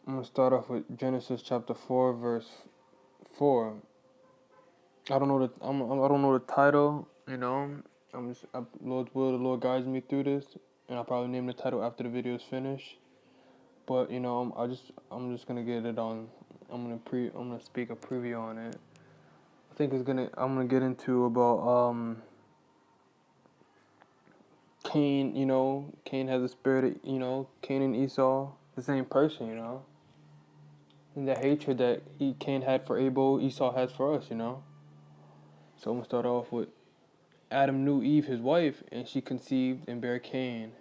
I'm gonna start off with Genesis chapter 4, verse 4. I don't know I don't know the title. Lord's will, the Lord guides me through this, and I'll probably name the title after the video is finished. But I'm just gonna get it on. I'm gonna speak a preview on it. I'm gonna get into about Cain. Cain has a spirit of, Cain and Esau, the same person. And the hatred that Cain had for Abel, Esau has for us. So I'm gonna start off with Adam knew Eve his wife, and she conceived and bare Cain,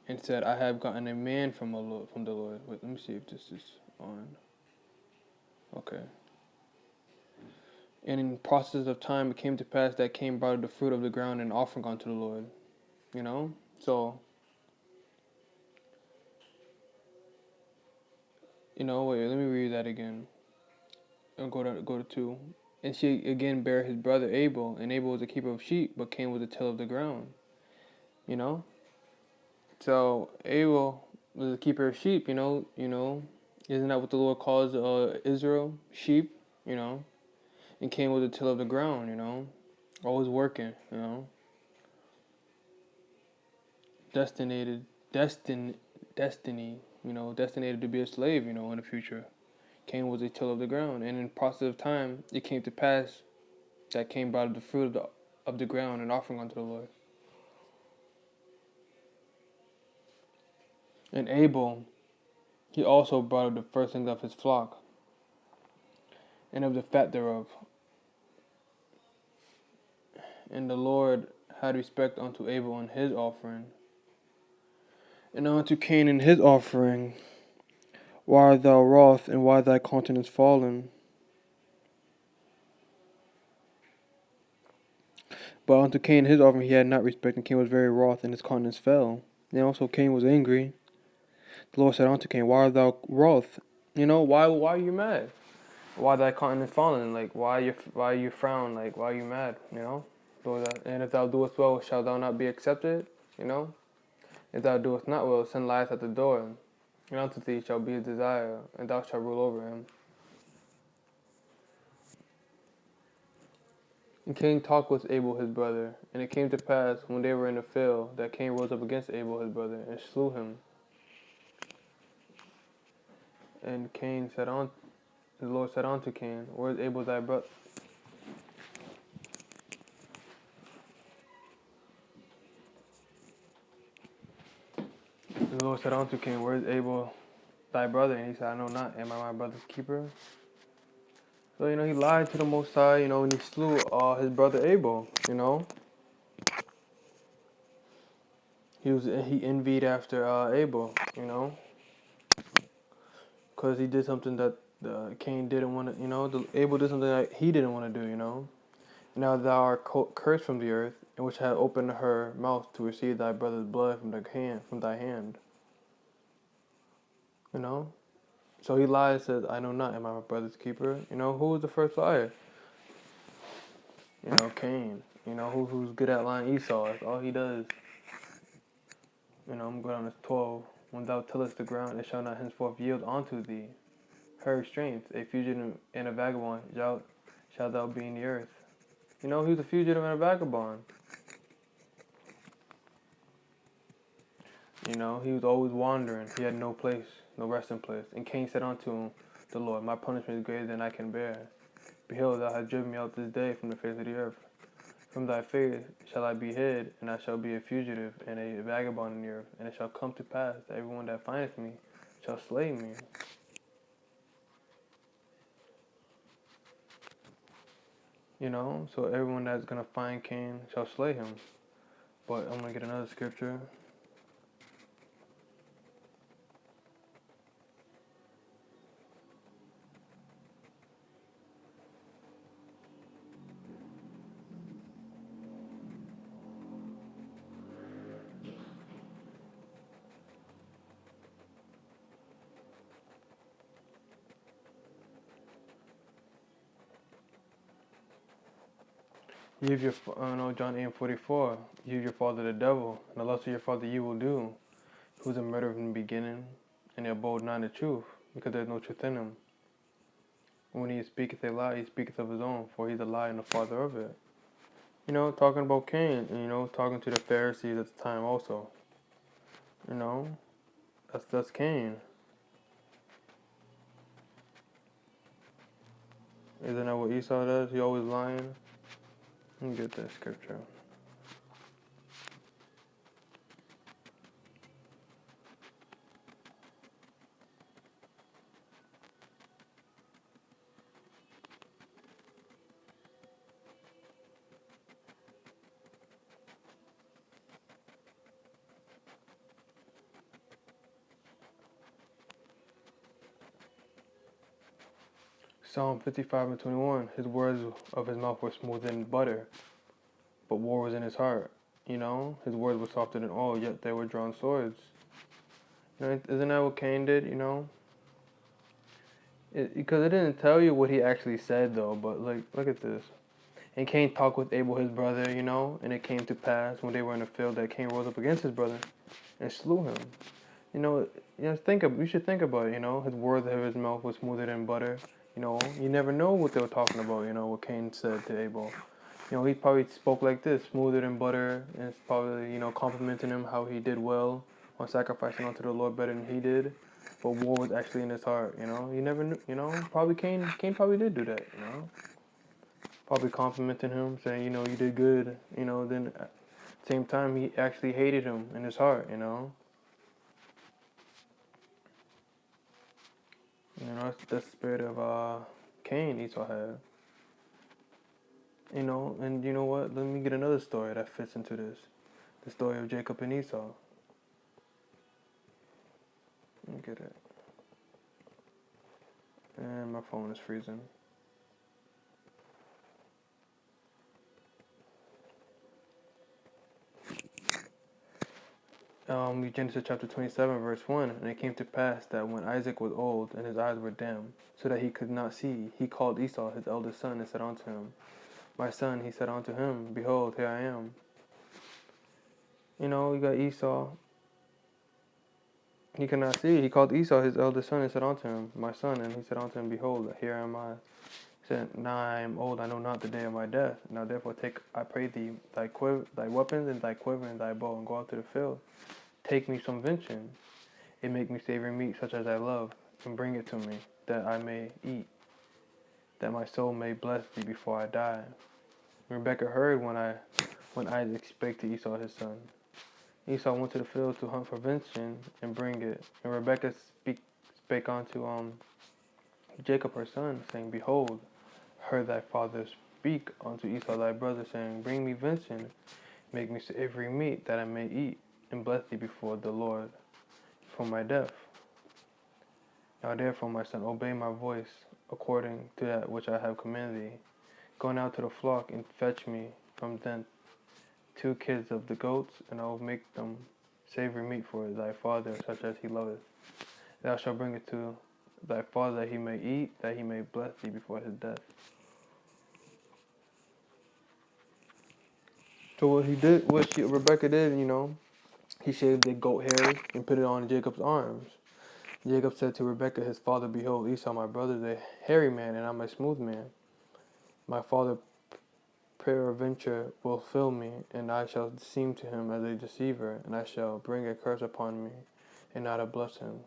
and said, I have gotten a man from the Lord. Wait, let me see if this is on. Okay. And in process of time, it came to pass that Cain brought the fruit of the ground and offering unto the Lord. So wait, let me read that again. I'll go to 2. And she again bare his brother Abel, and Abel was a keeper of sheep, but Cain was a tiller of the ground. So Abel was a keeper of sheep. Isn't that what the Lord calls Israel? Sheep. And Cain was a tiller of the ground. Always working. Destiny. Destinated to be a slave. In the future. Cain was a tiller of the ground, and in process of time, it came to pass that Cain brought the fruit of the ground and offering unto the Lord. And Abel, he also brought up the firstlings of his flock, and of the fat thereof. And the Lord had respect unto Abel and his offering, and unto Cain and his offering. Why art thou wroth, and why thy countenance fallen? But unto Cain his offering he had not respect, and Cain was very wroth, and his countenance fell. And also Cain was angry. The Lord said unto Cain, Why art thou wroth? Why are you mad? Why thy countenance fallen? Like, why you frown? Like, why are you mad? And if thou doest well, shalt thou not be accepted? If thou doest not well, sin lieth at the door, and unto thee shall be his desire, and thou shalt rule over him. And Cain talked with Abel his brother, and it came to pass, when they were in the field, that Cain rose up against Abel his brother, and slew him. And the Lord said unto Cain, Where is Abel thy brother? The Lord said unto Cain, Where is Abel thy brother? And he said, I know not. Am I my brother's keeper? So, he lied to the Most High, and he slew his brother Abel, He envied after Abel, because he did something that Cain didn't want to, Abel did something that he didn't want to do, Now thou art cursed from the earth, in which hath opened her mouth to receive thy brother's blood from thy hand. So he lied and says, I know not, am I my brother's keeper? Who was the first liar? Cain. Who's good at lying? Esau. That's all he does. I'm going on this 12. When thou tillest the ground, it shall not henceforth yield unto thee her strength. A fugitive and a vagabond shalt thou be in the earth. He was a fugitive and a vagabond. He was always wandering. He had no place, no resting place. And Cain said unto the Lord, My punishment is greater than I can bear. Behold, thou hast driven me out this day from the face of the earth. From thy face shall I be hid, and I shall be a fugitive and a vagabond in the earth. And it shall come to pass that everyone that findeth me shall slay me. So everyone that's going to find Cain shall slay him. But I'm going to get another scripture. John 8:44. You your father the devil, and the lust of your father you will do, who's a murderer from the beginning, and he abode not in the truth, because there's no truth in him. When he speaketh a lie, he speaketh of his own, for he's a lie and the father of it. Talking about Cain, and, talking to the Pharisees at the time also. That's Cain. Isn't that what Esau does? He always lying. Let me get that scripture. Psalm 55 and 21. His words of his mouth were smoother than butter, but war was in his heart. His words were softer than oil, yet they were drawn swords. Isn't that what Cain did? Because it didn't tell you what he actually said though. But look at this. And Cain talked with Abel his brother, and it came to pass when they were in the field that Cain rose up against his brother and slew him. You should think about it. His words of his mouth was smoother than butter. You never know what they were talking about. What Cain said to Abel. He probably spoke like this, smoother than butter, and it's probably complimenting him how he did well on sacrificing unto the Lord better than he did. But war was actually in his heart. You never knew. Probably Cain probably did do that. Probably complimenting him, saying you did good. Then at the same time he actually hated him in his heart. That's the spirit of Cain Esau had. And you know what? Let me get another story that fits into this. The story of Jacob and Esau. Let me get it. And my phone is freezing. Genesis chapter 27, verse 1. And it came to pass that when Isaac was old, and his eyes were dim, so that he could not see, he called Esau his eldest son, and said unto him, My son, he said unto him, Behold, here I am. You got Esau. He could not see. He called Esau his eldest son, and said unto him, My son, and he said unto him, Behold, here am I. He said, Now I am old, I know not the day of my death. Now therefore take, I pray thee, thy weapons, and thy quiver, and thy bow, and go out to the field. Take me some venison, and make me savory meat such as I love, and bring it to me, that I may eat, that my soul may bless thee before I die. And Rebekah heard when Isaac spake to Esau his son. Esau went to the field to hunt for venison and bring it. And Rebekah spake unto Jacob her son, saying, Behold, heard thy father speak unto Esau thy brother, saying, Bring me venison, make me savory meat, that I may eat, and bless thee before the Lord for my death. Now therefore, my son, obey my voice, according to that which I have commanded thee. Go now to the flock, and fetch me from thence 2 kids of the goats, and I will make them savory meat for thy father, such as he loveth. Thou shalt bring it to thy father, that he may eat, that he may bless thee before his death. So what Rebekah did, he shaved the goat hairs and put it on Jacob's arms. Jacob said to Rebekah his father, Behold, Esau my brother is a hairy man, and I am a smooth man. My father peradventure will fill me, and I shall seem to him as a deceiver, and I shall bring a curse upon me, and not a blessing.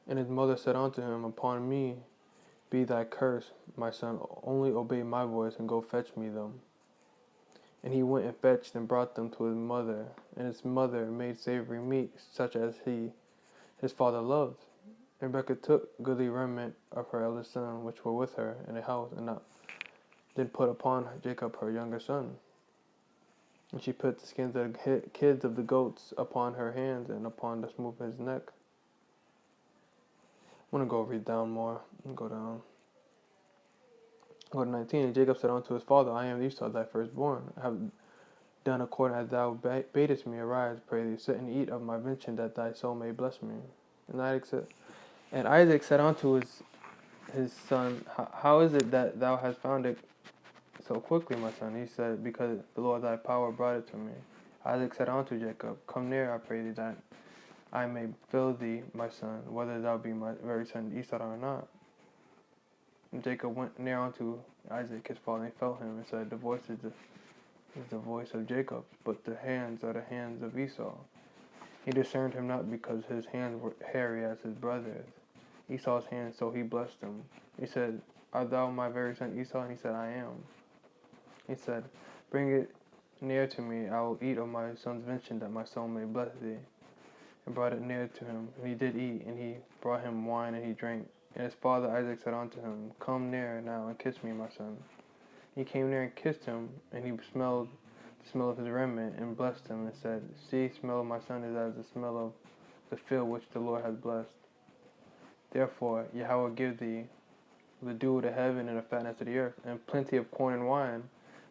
And his mother said unto him, Upon me be thy curse, my son, only obey my voice, and go fetch me them. And he went and fetched and brought them to his mother, and his mother made savory meat, such as his father loved. And Rebekah took goodly remnant of her eldest son, which were with her in the house, and then put upon Jacob her younger son. And she put the skins of the kids of the goats upon her hands, and upon the smooth of his neck. I'm going to go read down more. Go down. Go to 19. And Jacob said unto his father, I am Esau, thy firstborn. I have done according as thou badest me. Arise, pray thee, sit and eat of my venison, that thy soul may bless me. And Isaac said unto his son, How is it that thou hast found it so quickly, my son? He said, Because the Lord thy power brought it to me. Isaac said unto Jacob, Come near, I pray thee, that I may fill thee, my son, whether thou be my very son Esau or not. And Jacob went near unto Isaac his father, and felt him, and said, The voice is the voice of Jacob, but the hands are the hands of Esau. He discerned him not, because his hands were hairy as his brother's, Esau's hands, so he blessed him. He said, Art thou my very son Esau? And he said, I am. He said, Bring it near to me, I will eat of my son's venison, that my soul may bless thee. And brought it near to him, and he did eat, and he brought him wine, and he drank. And his father Isaac said unto him, Come near now, and kiss me, my son. He came near and kissed him, and he smelled the smell of his raiment, and blessed him, and said, See, smell of my son is as the smell of the field which the Lord has blessed. Therefore, Yahawah give thee the dew of the heaven, and the fatness of the earth, and plenty of corn and wine.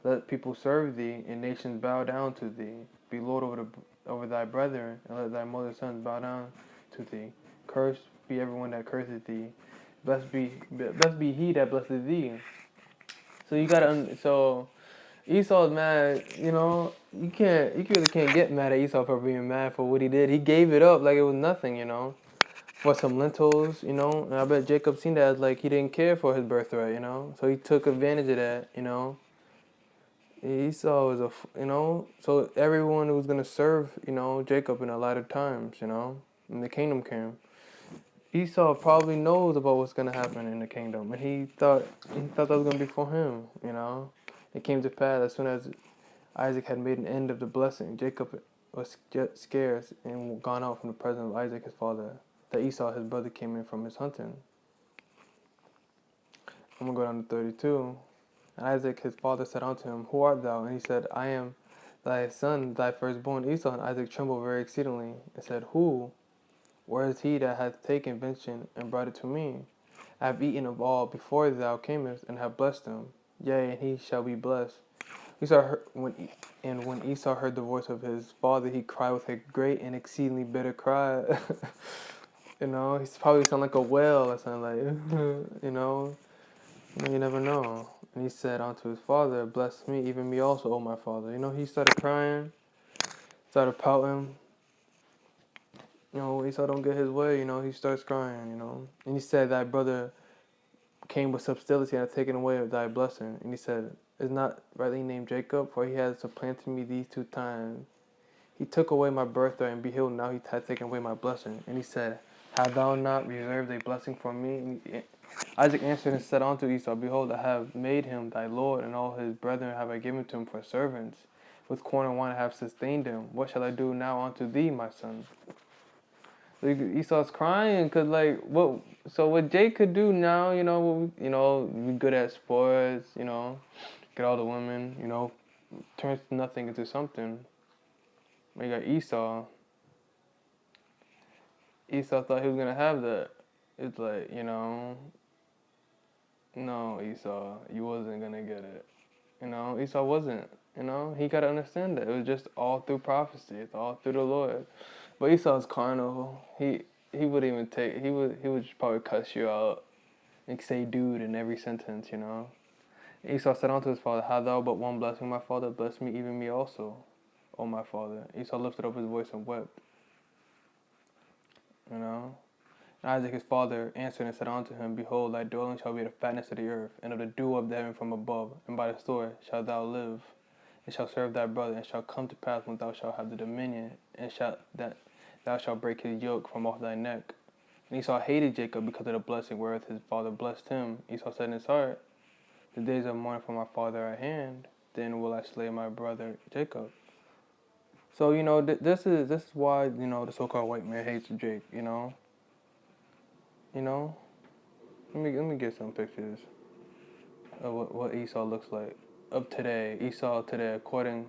Let people serve thee, and nations bow down to thee. Be Lord over thy brethren, and let thy mother's sons bow down to thee. Cursed be everyone that curseth thee. Blessed be he that blesseth thee. So you gotta, so Esau's mad, you really can't get mad at Esau for being mad for what he did. He gave it up like it was nothing, for some lentils, and I bet Jacob seen that as like he didn't care for his birthright, so he took advantage of that, Esau was so everyone who was going to serve, Jacob in a lot of times, when the kingdom came. Esau probably knows about what's going to happen in the kingdom, and he thought that was going to be for him, It came to pass as soon as Isaac had made an end of the blessing. Jacob was scarce and gone out from the presence of Isaac his father, that Esau his brother came in from his hunting. I'm going to go down to 32. And Isaac his father said unto him, Who art thou? And he said, I am thy son, thy firstborn Esau. And Isaac trembled very exceedingly, and said, Who? Where is he that hath taken venison and brought it to me? I have eaten of all before thou camest, and have blessed him. Yea, and he shall be blessed. When Esau heard the voice of his father, he cried with a great and exceedingly bitter cry. He's probably sound like a whale or something like, you never know. And he said unto his father, Bless me, even me also, O my father. He started crying, started pouting. Esau don't get his way, he starts crying, And he said, Thy brother came with subtlety and hath taken away thy blessing. And he said, Is not rightly named Jacob, for he has supplanted me these 2 times. He took away my birthright, and behold, now he hath taken away my blessing. And he said, Have thou not reserved a blessing for me? And Isaac answered and said unto Esau, Behold, I have made him thy lord, and all his brethren have I given to him for servants. With corn and wine I have sustained him. What shall I do now unto thee, my son? So Esau's crying, because what Jake could do now, be good at sports, get all the women, turns nothing into something. But you got Esau. Esau thought he was going to have that. It's like, no, Esau, you wasn't going to get it. Esau wasn't. He got to understand that. It was just all through prophecy. It's all through the Lord. But Esau's carnal. He wouldn't even take, he would just probably cuss you out and say dude in every sentence, Esau said unto his father, Have thou but one blessing, my father? Bless me, even me also, O my father. Esau lifted up his voice and wept. And Isaac his father answered and said unto him, Behold, thy dwelling shall be the fatness of the earth, and of the dew of the heaven from above, and by the sword shalt thou live, and shalt serve thy brother, and shall come to pass when thou shalt have the dominion, and that thou shalt break his yoke from off thy neck. And Esau hated Jacob because of the blessing wherewith his father blessed him. Esau said in his heart, The days of mourning for my father are at hand, then will I slay my brother Jacob. So, this is why, the so-called white man hates Jake, Let me get some pictures of what Esau looks like. Of today, Esau today, according,